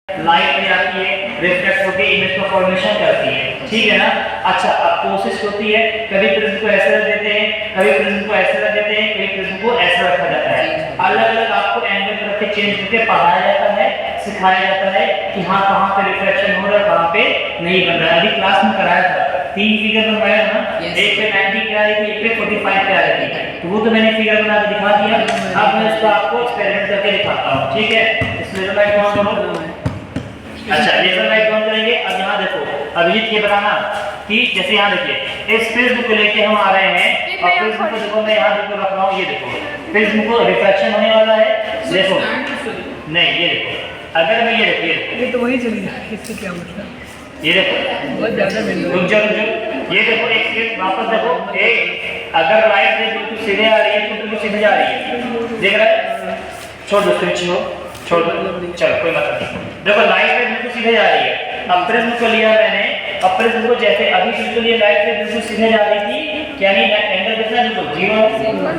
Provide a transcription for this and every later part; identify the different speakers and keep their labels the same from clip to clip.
Speaker 1: Light में आती है, रिफ्लेक्ट होकर इमेज का फॉर्मेशन करती है, ठीक है ना। अच्छा, अब कोशिश होती है, कभी प्रिज्म को ऐसे रख देते हैं, कभी प्रिज्म को ऐसे रख देते हैं, कभी प्रिज्म को ऐसे रखा जाता है। अलग अलग आपको एंगल रख के चेंज करके पढ़ाया जाता है, सिखाया जाता है कि हाँ कहाँ पे रिफ्लेक्शन हो रहा है, कहाँ पे नहीं बन रहा है। अभी क्लास में कराया था, 3 फिगर बनवाया ना, एक पे 90 पे आ रही थी, एक पे 45 पे आ रही थी, तो वो तो मैंने फिगर बना के दिखा दिया। अब मैं इसको आपको एक्सपेरिमेंट करके दिखाता हूँ, ठीक है। इस लेजर लाइट ऑन करो। अच्छा, लेजर लाइट ऑन करेंगे। अब यहाँ देखो, अभिजीत ये बताना कि जैसे यहाँ देखिए इस प्रिज्म को लेके हम आ रहे हैं और प्रिज्म को देखो मैं यहाँ देखो रख रहा हूँ, ये देखो प्रिज्म को रिफ्लेक्शन होने वाला है, देखो नहीं ये देखो, अगर मैं ये देखिए
Speaker 2: ये तो वही चली जाएगी, इससे क्या मतलब,
Speaker 1: ये देखो
Speaker 2: बहुत ज्यादा
Speaker 1: रुक जाओ, ये देखो एक सेकंड वापस देखो, एक अगर लाइट से बिल्कुल सीधे आ रही है तो बिल्कुल सीधे जा रही है, देख रहा है, छोड़ दो स्विच हो, छोड़ दो, चलो कोई मतलब नहीं। देखो लाइट में बिल्कुल सीधे जा रही है। अब प्रिज्म को लिया मैंने, अब प्रिज्म को जैसे अभी बिल्कुल ये लाइट में बिल्कुल सीधे जा रही थी, यानी एंगल कितना बिल्कुल 0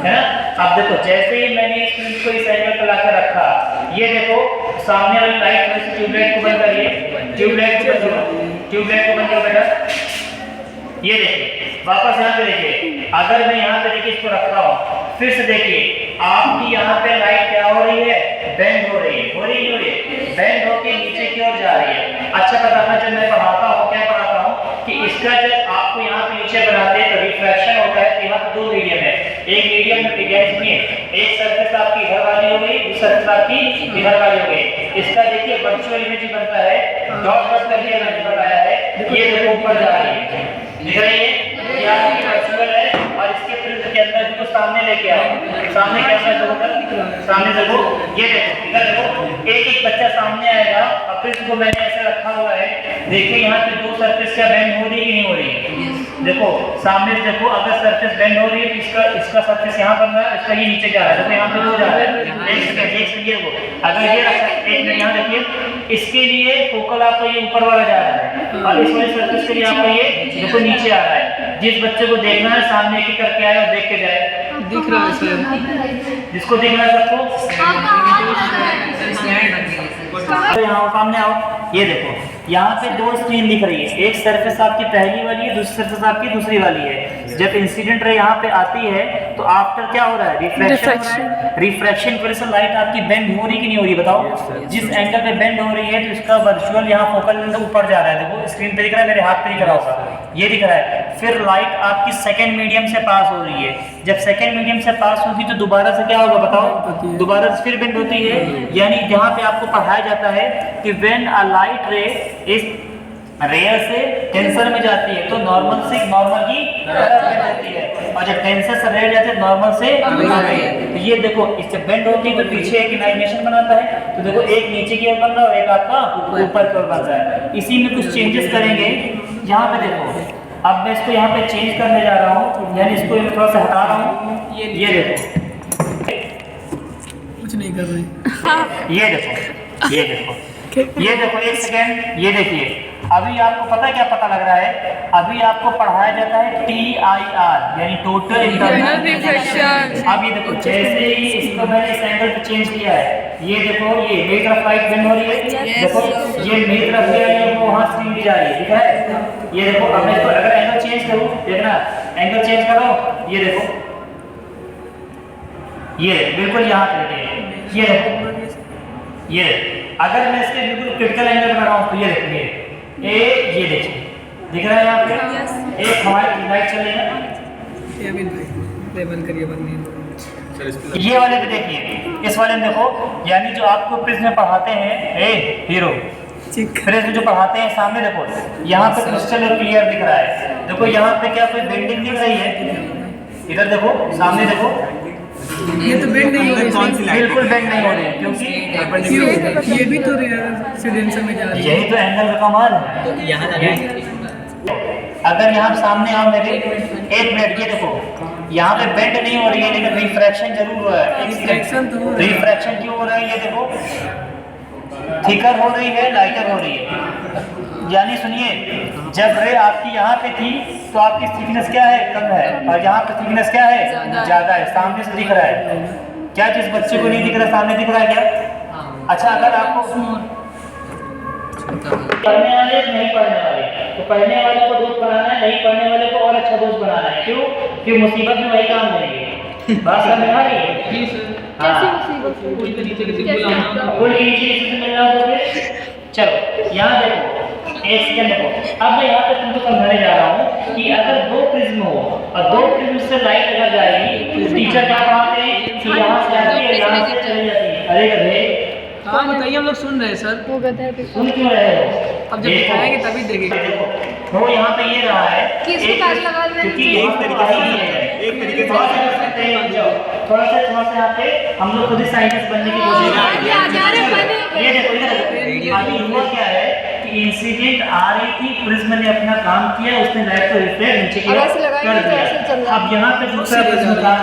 Speaker 1: है ना। अब देखो जैसे ही मैंने इस प्रिज्म को इस एंगल पर लाकर रखा, ये देखो सामने वाली लाइट में से ट्यूबलाइट को बंद करिए, ट्यूबलाइट को बंद करो, ट्यूबलाइट को बंद करो बेटा। ये देखिए वापस यहाँ पे देखिए, अगर मैं यहाँ पे देखिए इसको रख रहा हूँ, फिर से देखिए आपकी यहाँ पे लाइट क्या हो रही है, बेंड हो रही है, हो रही है, बेंड होके नीचे की ओर जा रही है। अच्छा बताना, जब मैं पढ़ाता हूँ क्या पढ़ाता हूँ कि इसका जब आपको यहाँ पे नीचे बनाते हैं तो रिफ्लेक्शन होता है, तो यहाँ पे 2 मीडियम है, एक मीडियम में टिकट नहीं है, एक सरफेस आपकी इधर वाली हो गई, दूसरी सरफेस आपकी इधर वाली हो गई। इसका देखिए वर्चुअल इमेज बनता है, डॉट डॉट करके मैंने बताया है, ये देखो ऊपर जा रही है, दिख रही है, ये आपकी वर्चुअल है और इसके प्रिज्म के अंदर इसको सामने लेके आओ, सामने कैमरा देखो, सामने देखो, ये देखो इधर देखो, एक एक बच्चा सामने आएगा और प्रिज्म को मैंने ऐसे रखा हुआ है, देखिए यहाँ पे 2 सरफेस क्या बेंड हो रही है कि नहीं हो रही है, देखो सामने देखो, अगर सरफेस बेंड हो रही है तो इसका सरफेस यहाँ बन रहा है, इसका ये नीचे जा रहा है, देखो यहाँ पे 2 जा रहा है, एक सेकंड ये वो अगर ये रखा, एक मिनट यहाँ देखिए, इसके लिए फोकल आपका ये ऊपर वाला जा रहा है और इस वाले सरफेस के लिए आपका ये देखो नीचे आ रहा है। जिस बच्चे को देखना है सामने एक करके आए और देख के जाए,
Speaker 2: दिख रहा है सर,
Speaker 1: जिसको देखना है सबको यहाँ सामने आओ, ये देखो यहाँ पे 2 स्क्रीन दिख रही है, एक सरफेस आपकी पहली वाली है, दूसरी सरफेस आपकी दूसरी वाली है। जब इंसिडेंट रे यहाँ पे आती है तो आफ्टर क्या हो रहा है, रिफ्रैक्शन, रिफ्रैक्शन की वजह से लाइट आपकी बेंड हो रही कि नहीं हो रही बताओ। जिस एंगल पे बेंड हो रही है तो इसका वर्चुअल यहाँ फोकल ऊपर जा रहा है, देखो स्क्रीन पे दिख रहा है, मेरे हाथ पे दिख रहा होगा, ये दिख रहा है। फिर लाइट आपकी सेकंड मीडियम से पास हो रही है, जब सेकंड मीडियम से पास होगी तो दोबारा से क्या होगा बताओ, दोबारा से फिर बेंड होती है। यानी जहाँ पे आपको पढ़ाया जाता है कि व्हेन अ लाइट रे इस रेयर से टेंसर में जाती है तो नॉर्मल से नॉर्मल की तरफ बेंड होती है, और जब टेंसर से रेयर जाते हैं नॉर्मल से तो ये देखो इससे बेंड होती है तो पीछे एक इमेजिनेशन बनाता है, तो देखो एक नीचे की ओर बन रहा है और एक आपका ऊपर की ओर बन रहा है। इसी में कुछ चेंजेस करेंगे, यहाँ पे देखो अब मैं इसको यहाँ पे चेंज करने जा रहा हूँ, यानी इसको थोड़ा सा हटा रहा हूँ, ये देखो
Speaker 2: कुछ नहीं कर रही,
Speaker 1: ये देखो, ये देखो, ये देखो एक सेकेंड, ये देखिए अभी आपको पता है क्या पता लग रहा है, अभी आपको पढ़ाया जाता है TIR यानी टोटल इंटरनल रिफ्लेक्शन। अब ये देखो जैसे ही इसको मैंने इस एंगल पे चेंज किया है, ये देखो ये मेरी तरफ लाइट बेंड हो रही है, देखो ये मेरी तरफ जा रही है, वो वहाँ स्क्रीन भी जा रही है, ठीक है। ये देखो अब मैं इसको अगर एंगल चेंज करूँ, देखना एंगल चेंज करो, ये देखो ये बिल्कुल यहाँ पे देखिए, ये देखो ये अगर मैं इसके बिल्कुल क्रिटिकल एंगल पर लगाऊं तो ये देखिए ये देखिए दिख रहा है यहाँ पे, एक हमारी लाइट चल रही है,
Speaker 2: ये भी लेवल करिए बननी,
Speaker 1: ये वाले पे देखिए, इस वाले में देखो, यानी जो आपको प्रिज्म में पढ़ाते हैं हीरो प्रिज्म जो पढ़ाते हैं सामने देखो यहाँ पे क्रिस्टल और क्लियर दिख रहा है, देखो यहाँ पे क्या कोई बेंडिंग दिख रही है, इधर देखो सामने देखो,
Speaker 2: ये तो बेंड नहीं हो रही,
Speaker 1: बिल्कुल बेंड नहीं हो रही क्योंकि
Speaker 2: ये भी तो रेसिडेंशियल में जा रही है,
Speaker 1: यही तो एंगल का कमाल है। यहाँ अगर यहाँ सामने आओ मेरे, एक मिनट ये देखो यहाँ पे बेंड नहीं हो रही है लेकिन रिफ्रैक्शन जरूर हो रहा है, रिफ्रैक्शन क्यों हो रहा है, ये देखो थिकर हो रही है, लाइटर हो रही है। यानी सुनिए जब रे आपकी यहाँ पे थी तो आपकी थिकनेस क्या है, कम है, और यहाँ पे थिकनेस क्या है, ज्यादा है, सामने से दिख रहा है। क्या जिस बच्चे को नहीं दिख रहा सामने दिख रहा है क्या? अच्छा अगर आपको पढ़ने वाले नहीं पढ़ने वाले, तो पढ़ने वाले को दोस्त बनाना है, नहीं पढ़ने वाले को और अच्छा दोस्त बनाना है। क्यों? कि मुसीबत में वही काम देंगे। बात समझ में आ रही है? पुल के नीचे किसी से मिलना हो तो फिर चलो यहाँ देखो, एक सेकंड देखो। अब मैं यहाँ पे तुमको समझाने जा रहा हूँ कि अगर दो प्रिज्म हो और दो प्रिज्म से लाइट अगर जाएगी तो टीचर क्या पढ़ाते हैं कि यहाँ से आती है, यहाँ से चली जाती है। अरे गधे,
Speaker 2: हाँ बताइए, हम लोग सुन रहे हैं सर।
Speaker 3: वो गधा है।
Speaker 1: सुन क्यों रहे हो?
Speaker 2: अब जब दिखाएंगे तभी देखेंगे।
Speaker 1: वो यहाँ पे ये रहा है
Speaker 3: किसको पैर लगा रहे हैं?
Speaker 1: क्योंकि एक तरीके से एक तरीके से थोड़ा सा यहाँ पे हम लोग खुद ही साइंटिस्ट बनने की कोशिश कर रहे हैं। ये देखो इधर अभी हुआ क्या है कि इंसिडेंट आ रही थी, प्रिज्म ने अपना काम किया, उसने लाइट को रिफ्लेक्ट नीचे की ओर कर दिया। अब यहाँ पे दूसरा प्रिज्म था,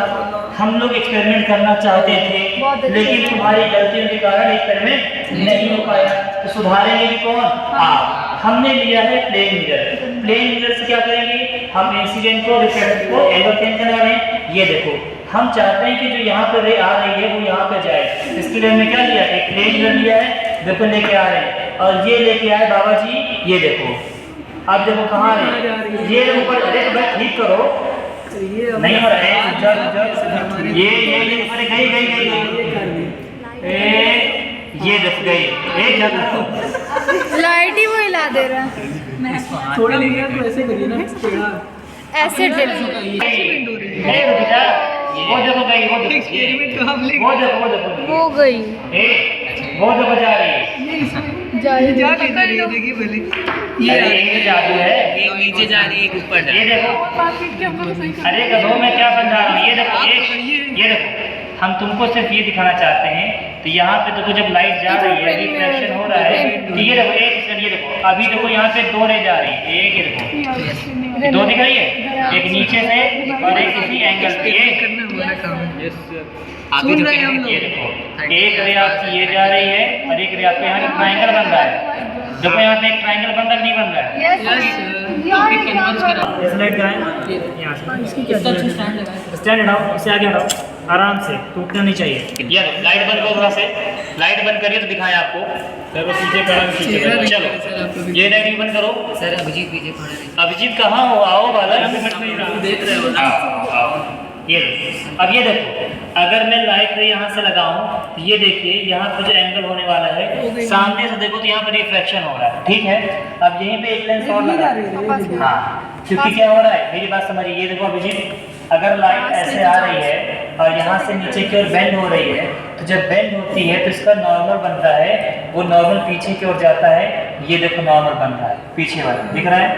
Speaker 1: हम लोग एक्सपेरिमेंट करना चाहते थे लेकिन तुम्हारी गलतियों के कारण एक्सपेरिमेंट नहीं हो पाया, तो सुधारेंगे भी कौन? आप। हमने लिया है प्लेन मिरर। प्लेन मिरर से क्या करेंगे? हम इंसिडेंट को रिफ्लेक्ट को एंगल चेंज करने वाले हैं। ये देखो, हम चाहते हैं कि जो यहाँ पे रे आ रही है वो यहाँ पे जाए। इसके लिए हमने क्या लिया? एक प्लेन मिरर लिया है, देखो लेके आ रहे हैं, और ये लेके आए बाबा जी, ये देखो। अब देखो कहाँ है ये ऊपर, अरे ठीक करो, नहीं हो रहा है। ये ये देखो गई,
Speaker 3: लाइट ही वो हिला दे रहा है।
Speaker 2: थोड़ा नहीं तो ऐसे करिए ना,
Speaker 3: ऐसे डिल
Speaker 1: वो देखो गई, वो देखो
Speaker 2: एक्सपेरिमेंट कहाँ ले
Speaker 1: वो देखो
Speaker 3: वो गई
Speaker 1: वो देखो जा रही है,
Speaker 2: जा देखिए पहले।
Speaker 1: ये जादू है,
Speaker 4: एक नीचे जा रही है, एक ऊपर जा
Speaker 1: ये
Speaker 4: रही है।
Speaker 1: देखो। अरे कदों मैं क्या समझा रहा हूँ, ये देखो ये देखो, हम तुमको सिर्फ ये दिखाना चाहते हैं। तो यहाँ पे देखो जब लाइट जा रही है, रिफ्लेक्शन हो रहा है, तो ये देखो एक सेकंड, ये देखो अभी देखो यहाँ पे दो रे जा रही है, एक ये देखो दो दिख रही है, एक नीचे से और एक इसी एंगल पे,
Speaker 2: करना हमारा काम है।
Speaker 4: अभी तो
Speaker 2: रहे हैं हम
Speaker 1: ये देखो एक रे आपकी ये जा रही है और एक रे आपके यहाँ ट्रायंगल बन रहा है। देखो यहाँ पे एक ट्रायंगल बन रहा है, नहीं बन रहा है? इस लाइट का है यहाँ से स्टैंड हटाओ, इसे आगे हटाओ आराम से, टूटना नहीं चाहिए। ये लाइट बंद करो, थोड़ा से लाइट बंद करिए तो दिखाएं आपको। चलो पीछे करो, चलो ये लाइट भी बंद करो।
Speaker 4: सर अभिजीत पीछे खड़ा है।
Speaker 1: अभिजीत कहाँ हो? आओ बालक,
Speaker 4: देख रहे हो ना?
Speaker 1: आओ। ये अब ये देखो, अगर मैं लाइट रे यहाँ से लगाऊं तो ये देखिए यहाँ पर जो एंगल होने वाला है, सामने से देखो तो यहाँ पर रिफ्लेक्शन हो रहा है, ठीक है। अब यहीं पे एक लेंस और लगा, हाँ, क्योंकि क्या हो रहा है, मेरी बात समझिए। ये देखो अभिजीत, अगर लाइट ऐसे आ रही है और यहाँ से नीचे की ओर बेंड हो रही है, तो जब बेंड होती है तो इसका नॉर्मल बनता है, वो नॉर्मल पीछे की ओर जाता है। ये देखो नॉर्मल बन रहा है, पीछे वाला दिख रहा है।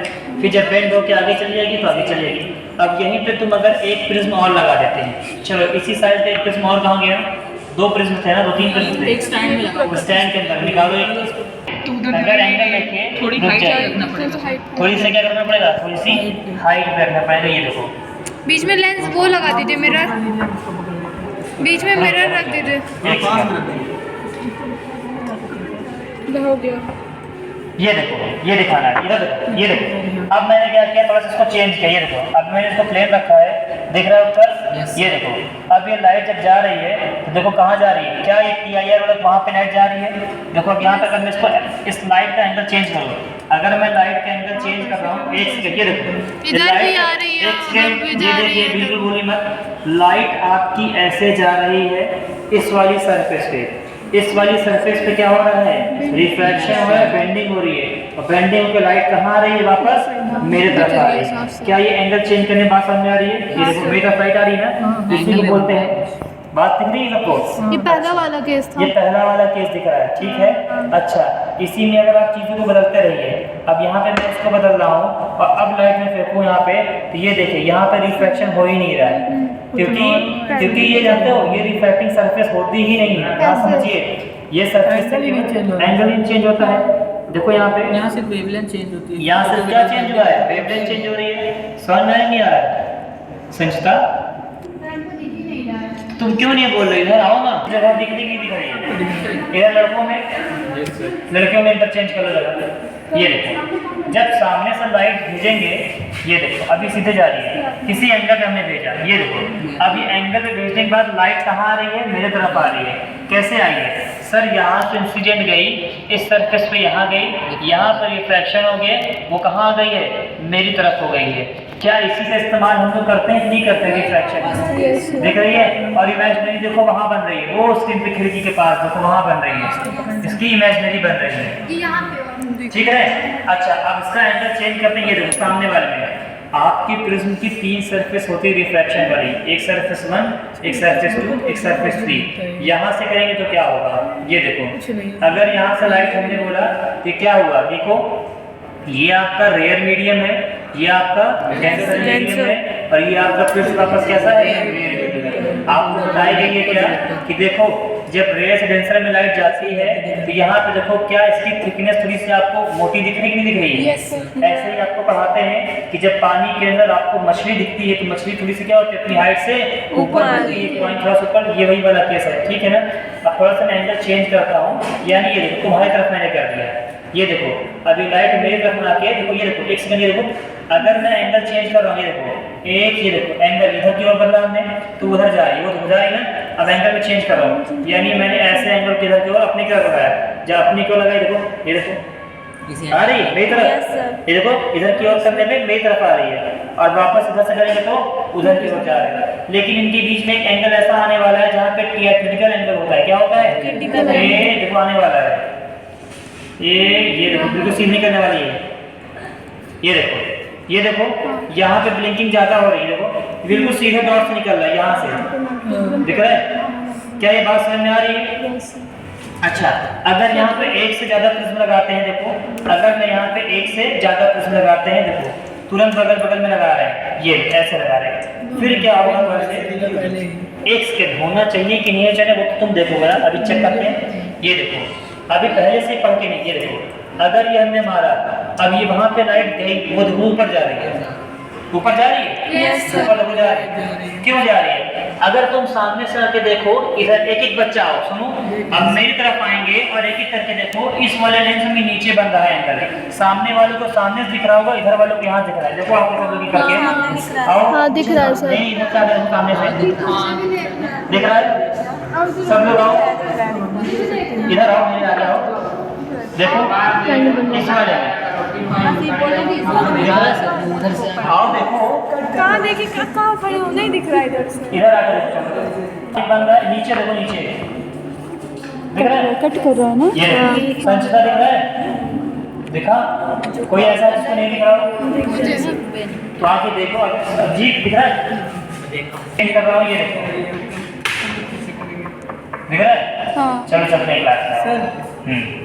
Speaker 1: फिर जब बेंड होकर आगे चली जाएगी तो आगे चलेगी। अब यहीं पे तुम अगर एक प्रिज्म और लगा देते हैं, चलो इसी साइड पे एक प्रिज्म और कहाँ गया? दो प्रिज्म थे ना, दो तीन प्रिज्म थे,
Speaker 2: एक स्टैंड में लगा,
Speaker 1: स्टैंड के अंदर निकालो एक। अगर एंगल लेके
Speaker 2: थोड़ी हाइट रखना पड़ेगा,
Speaker 1: थोड़ी सी क्या करना पड़ेगा? थोड़ी सी हाइट पे रखना पड़ेगा। ये देखो
Speaker 3: बीच में लेंस वो लगा दीजिए, मिरर बीच में मिरर रख दीजिए। हो गया।
Speaker 1: ये देखो, ये दिखाना है, इधर देखो, ये देखो। अब मैंने क्या किया, थोड़ा सा इसको चेंज किया। ये देखो, अब मैंने इसको प्लेन रखा है, दिख रहा है ऊपर? ये देखो, अब ये लाइट जब जा रही है तो देखो कहाँ जा रही है? क्या ये PIR वाला वहाँ पे लाइट जा रही है? देखो अब यहाँ पे अगर मैं इसको इस लाइट का एंगल चेंज करूँ, अगर मैं लाइट का एंगल चेंज कर रहा हूँ, एक सेकंड, ये देखो
Speaker 3: इधर भी आ रही है,
Speaker 1: एक सेकंड,
Speaker 3: उधर भी
Speaker 1: ये
Speaker 3: जा रही
Speaker 1: देखिए,
Speaker 3: है,
Speaker 1: बिल्कुल भूलिए मत। लाइट आपकी ऐसे जा रही है इस वाली सरफेस पे, इस वाली सरफेस पे क्या हो रहा है? रिफ्रैक्शन हो रहा है, बेंडिंग हो रही है, और बेंडिंग होकर लाइट कहाँ आ रही है? वापस मेरे तरफ आ रही है। क्या ये एंगल चेंज करने बात समझ आ रही है? ये देखो मेरी तरफ लाइट आ रही है ना, इसी को बोलते हैं, बात दिख रही है सबको?
Speaker 3: ये पहला वाला केस था,
Speaker 1: ये पहला वाला केस दिख रहा है, ठीक है। अच्छा, इसी में अगर आप चीज़ों को बदलते रहिए, अब यहाँ पे मैं इसको बदल रहा हूँ और अब लाइट में फेंकूँ यहाँ पे, तो ये देखिए यहाँ पे रिफ्रैक्शन हो ही नहीं रहा है, क्योंकि ये जानते हो ये रिफ्रैक्टिंग सरफेस होती ही नहीं है। बात समझिए, ये सरफेस एंगल ही चेंज होता है। देखो यहाँ पे,
Speaker 2: यहाँ से वेवलेंथ चेंज होती है,
Speaker 1: यहाँ से क्या चेंज हुआ है? वेवलेंथ चेंज हो रही है। समझ में नहीं आ रहा है संचिता? तुम क्यों नहीं बोल रहे? इधर आओ ना, जगह दिखने की दिख रही है। इधर लड़कों में, लड़कियों में इंटरचेंज कर लो जगह। ये देखो जब सामने से लाइट भेजेंगे, ये देखो अभी सीधे जा रही है, किसी एंगल पे हमने भेजा, ये देखो अभी एंगल पे भेजने के बाद लाइट कहाँ आ रही है, मेरे तरफ आ रही है। कैसे आई है सर, यहाँ से इंसिडेंट गई, इस सरफेस पे यहाँ गई, यहाँ पर रिफ्रैक्शन हो गया, वो कहाँ आ गई है, मेरी तरफ हो गई है। क्या इसी का इस्तेमाल हम लोग करते हैं कि नहीं करते रिफ्रैक्शन? देख रही है, और इमेजिनरी देखो वहाँ बन रही है, वो स्क्रीन पे खिड़की के पास देखो वहाँ बन रही है, इसकी इमेजिनरी बन रही है, ठीक है। अच्छा अब इसका एंगल चेंज करते हैं, ये देखो सामने वाले में आपकी प्रिज्म की 3 सरफेस होती है रिफ्रैक्शन वाली, एक सरफेस 1, एक सरफेस 2, एक सरफेस 3। यहाँ से करेंगे तो क्या होगा, ये देखो अगर यहाँ से लाइट हमने बोला तो क्या हुआ, देखो ये आपका रेयर मीडियम है, ये आपका डेंसर मीडियम है, और ये आपका प्रिज्म वापस कैसा है, रेयर मीडियम है। आपको बताई गई है क्या कि देखो जब रेयर से डेंसर में लाइट जाती है तो यहाँ पे देखो क्या इसकी थिकनेस थोड़ी सी आपको मोटी दिख रही कि नहीं दिख रही है। ऐसे ही आपको पढ़ाते हैं कि जब पानी के अंदर आपको मछली दिखती है तो मछली थोड़ी सी क्या होती है, अपनी हाइट से ऊपर होती है, पॉइंट थोड़ा सा ऊपर, ये वही वाला केस है, ठीक है ना। अब थोड़ा सा मैं एंगल चेंज करता हूँ, यानी ये देखो तुम्हारी तरफ मैंने कर दिया, ये देखो अभी लाइट मेरी तरफ में आके देखो, ये देखो एक सेकंड, ये देखो अगर मैं एंगल चेंज कर रहा हूँ, ये देखो एक, ये देखो एंगल इधर की ओर बदला हमने तो उधर जा रही है, वो तो जा रही है ना। अब एंगल में चेंज कर रहा हूँ, यानी मैंने ऐसे एंगल किधर की ओर अपनी की ओर लगाया, जब अपनी की ओर लगाई देखो, ये देखो आ रही है मेरी तरफ, ये देखो इधर की ओर करने में मेरी तरफ आ रही है, और वापस इधर से करेंगे तो उधर की ओर जा रही है। लेकिन इनके बीच में एक एंगल ऐसा आने वाला है जहाँ पे क्रिटिकल एंगल होता है, क्या होता है, ये देखो आने वाला है, ये देखो बिल्कुल सीधी करने वाली है, ये देखो यहाँ पे ब्लिंकिंग ज्यादा हो रही है, देखो बिल्कुल सीधे डॉट से निकल रहा है यहाँ से, दिख रहा है क्या, ये बात समझ में आ रही है। अच्छा अगर यहाँ पे एक से ज्यादा प्रिज्म लगाते हैं, देखो अगर मैं यहाँ पे एक से ज्यादा प्रिज्म लगाते हैं, देखो तुरंत बगल बगल में लगा रहे हैं, ये ऐसे लगा रहे हैं, फिर क्या होगा, एक सेकंड होना चाहिए कि नहीं चाहिए वो तो तुम देखोगे ना, अभी चेक करते हैं। ये देखो अभी पहले से पढ़ के नहीं, ये देखो अगर ये हमने मारा, अब ये वहां पे लाइट गई, वो देखो ऊपर जा रही है, ऊपर जा रही है, ऊपर देखो जा रही है, क्यों जा रही है। अगर तुम सामने से आके देखो, इधर एक एक बच्चा आओ, सुनो अब मेरी तरफ आएंगे और एक एक करके देखो, इस वाले लेंस में नीचे बन रहा है एंगल, सामने वालों को सामने से दिख रहा होगा, इधर वालों को यहाँ दिख रहा है, देखो आपको सब करके आओ,
Speaker 3: हाँ दिख रहा है सर,
Speaker 1: नहीं इधर क्या देखो सामने से दिख रहा है, सब लोग आओ इधर आओ, मेरे आगे आओ, देखो इस वाले आओ, देखो
Speaker 3: कहाँ देखे, कहाँ खड़े हो, नहीं दिख रहा है इधर से,
Speaker 1: इधर आकर देखो, बंदा नीचे देखो, नीचे दिख रहा है,
Speaker 3: कट कर रहा है ना,
Speaker 1: ये संचिता दिख रहा है, दिखा कोई ऐसा जिसको नहीं दिख रहा तो आके देखो, अजीब दिख रहा है, चेंज कर रहा हूँ, ये देखो दिख रहा है,
Speaker 3: हाँ
Speaker 1: चलो चलते हैं क्लास में।